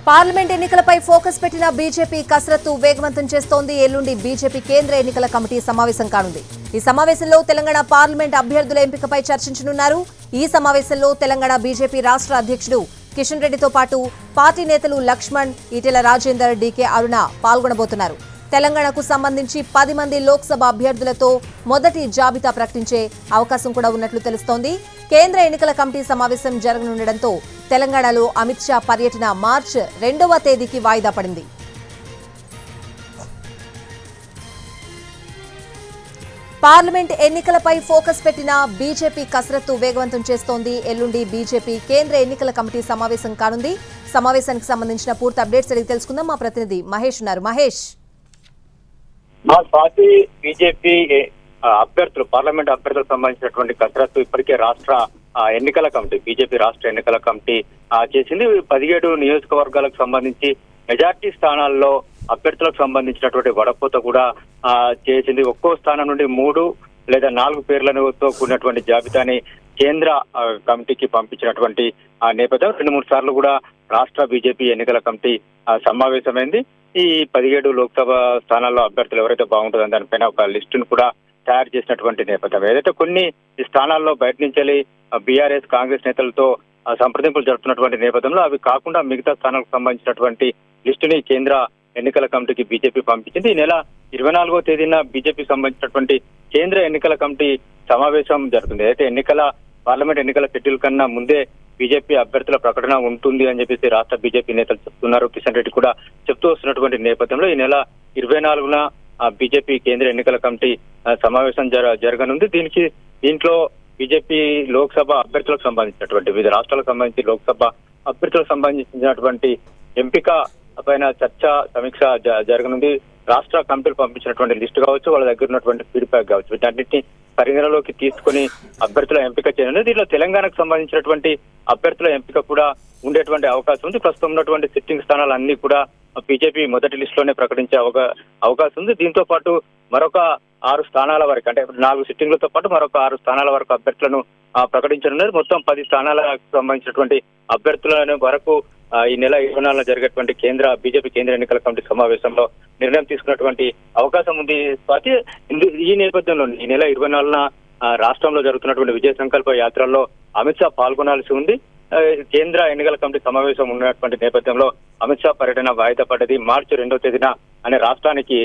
Parliament ఎన్నికలపై focus పెట్టిన BJP కసరత్తు వేగవంతం చేస్తోంది. ఎల్లుండి బీజేపీ కేంద్ర ఎన్నికల కమిటీ సమావేశం కానుంది. ఈ సమావేశంలో తెలంగాణ పార్లమెంట్ అభ్యర్థుల ఎంపికపై చర్చించనున్నారు. ఈ సమావేశంలో తెలంగాణ బీజేపీ రాష్ట్ర అధ్యక్షుడు కిషన్ రెడ్డితో పాటు పార్టీ నేతలు లక్ష్మణ్, ఈటెల రాజేందర్, డీకే అరుణ పాల్గొనబోతున్నారు. తెలంగాణకు సంబంధించి 10 మంది లోక్సభ అభ్యర్థులతో మొదటి జాబితా ప్రకటించే అవకాశం కూడా ఉన్నట్లు తెలుస్తోంది. కేంద్ర ఎన్నికల కమిటీ సమావేశం జరగనుండటంతో తెలంగాణలో అమిత్ షా పర్యటన మార్చి 2వ తేదీకి వాయిదా పడింది. పార్లమెంట్ ఎన్నికలపై ఫోకస్ పెట్టిన బీజేపీ కసరత్తు వేగవంతం చేస్తోంది. ఎల్లుండి బీజేపీ కేంద్ర ఎన్నికల కమిటీ సమావేశం కానుంది. సమావేశానికి సంబంధించిన పూర్తి అప్డేట్స్ అడిగి తెలుసుకుందాం. మా ప్రతినిధి మహేష్ ఉన్నారు. మహేష్, మా పార్టీ బీజేపీ అభ్యర్థులు పార్లమెంట్ అభ్యర్థులకు సంబంధించినటువంటి కసరత్తు ఇప్పటికే రాష్ట్ర ఎన్నికల కమిటీ బీజేపీ రాష్ట్ర ఎన్నికల కమిటీ చేసింది. 17 నియోజకవర్గాలకు సంబంధించి మెజార్టీ స్థానాల్లో అభ్యర్థులకు సంబంధించినటువంటి వడపోత కూడా చేసింది. ఒక్కో స్థానం నుండి 3 లేదా 4 పేర్లతో కూడినటువంటి జాబితాని కేంద్ర కమిటీకి పంపించినటువంటి నేపథ్యం 2-3 సార్లు కూడా రాష్ట్ర బీజేపీ ఎన్నికల కమిటీ సమావేశమైంది. ఈ 17 లోక్సభ స్థానాల్లో అభ్యర్థులు ఎవరైతే బాగుంటుందో దానిపైన ఒక లిస్టును కూడా తయారు చేసినటువంటి నేపథ్యం. ఏదైతే కొన్ని స్థానాల్లో బయట నుంచి బీఆర్ఎస్ కాంగ్రెస్ నేతలతో సంప్రదింపులు జరుపుతున్నటువంటి నేపథ్యంలో అవి కాకుండా మిగతా స్థానాలకు సంబంధించినటువంటి లిస్టుని కేంద్ర ఎన్నికల కమిటీకి బీజేపీ పంపించింది. ఈ నెల 24వ తేదీన బీజేపీ సంబంధించినటువంటి కేంద్ర ఎన్నికల కమిటీ సమావేశం జరుగుతుంది. అయితే పార్లమెంట్ ఎన్నికల షెడ్యూల్ కన్నా ముందే బీజేపీ అభ్యర్థుల ప్రకటన ఉంటుంది అని చెప్పేసి రాష్ట్ర బీజేపీ నేతలు చెప్తున్నారు. కిషన్ రెడ్డి కూడా చెప్తూ వస్తున్నటువంటి నేపథ్యంలో ఈ నెల 24న బీజేపీ కేంద్ర ఎన్నికల కమిటీ సమావేశం జరగనుంది. దీంట్లో బీజేపీ లోక్సభ అభ్యర్థులకు సంబంధించినటువంటి వివిధ రాష్ట్రాలకు సంబంధించి లోక్సభ అభ్యర్థులకు సంబంధించినటువంటి ఎంపిక పైన చర్చ సమీక్ష జరగనుంది. రాష్ట్ర కమిటీలు పంపించినటువంటి లిస్టు కావచ్చు, వాళ్ళ దగ్గర ఉన్నటువంటి ఫీడ్బ్యాక్ కావచ్చు, వీటన్నిటిని పరిగణలోకి తీసుకుని అభ్యర్థుల ఎంపిక చేయనుంది. దీనిలో తెలంగాణకు సంబంధించినటువంటి అభ్యర్థుల ఎంపిక కూడా ఉండేటువంటి అవకాశం ఉంది. ప్రస్తుతం ఉన్నటువంటి సిట్టింగ్ స్థానాలన్నీ కూడా బీజేపీ మొదటి లిస్టులోనే ప్రకటించే అవకాశం ఉంది. దీంతో పాటు మరొక 6 స్థానాల వరకు, అంటే 4 సిట్టింగ్లతో పాటు మరొక 6 స్థానాల వరకు అభ్యర్థులను ప్రకటించనున్నారు. మొత్తం 10 స్థానాలకు సంబంధించినటువంటి అభ్యర్థుల వరకు ఈ నెల 24న జరిగేటువంటి బీజేపీ కేంద్ర ఎన్నికల కమిటీ సమావేశంలో నిర్ణయం తీసుకున్నటువంటి అవకాశం ఉంది. ఈ నేపథ్యంలో ఈ నెల 24న రాష్ట్రంలో జరుగుతున్నటువంటి విజయ సంకల్ప యాత్రల్లో అమిత్ షా పాల్గొనాల్సి ఉంది. కేంద్ర ఎన్నికల కమిటీ సమావేశం ఉన్నటువంటి నేపథ్యంలో అమిత్ షా పర్యటన వాయిదా పడ్డది. మార్చి 2వ తేదీన అనే రాష్ట్రానికి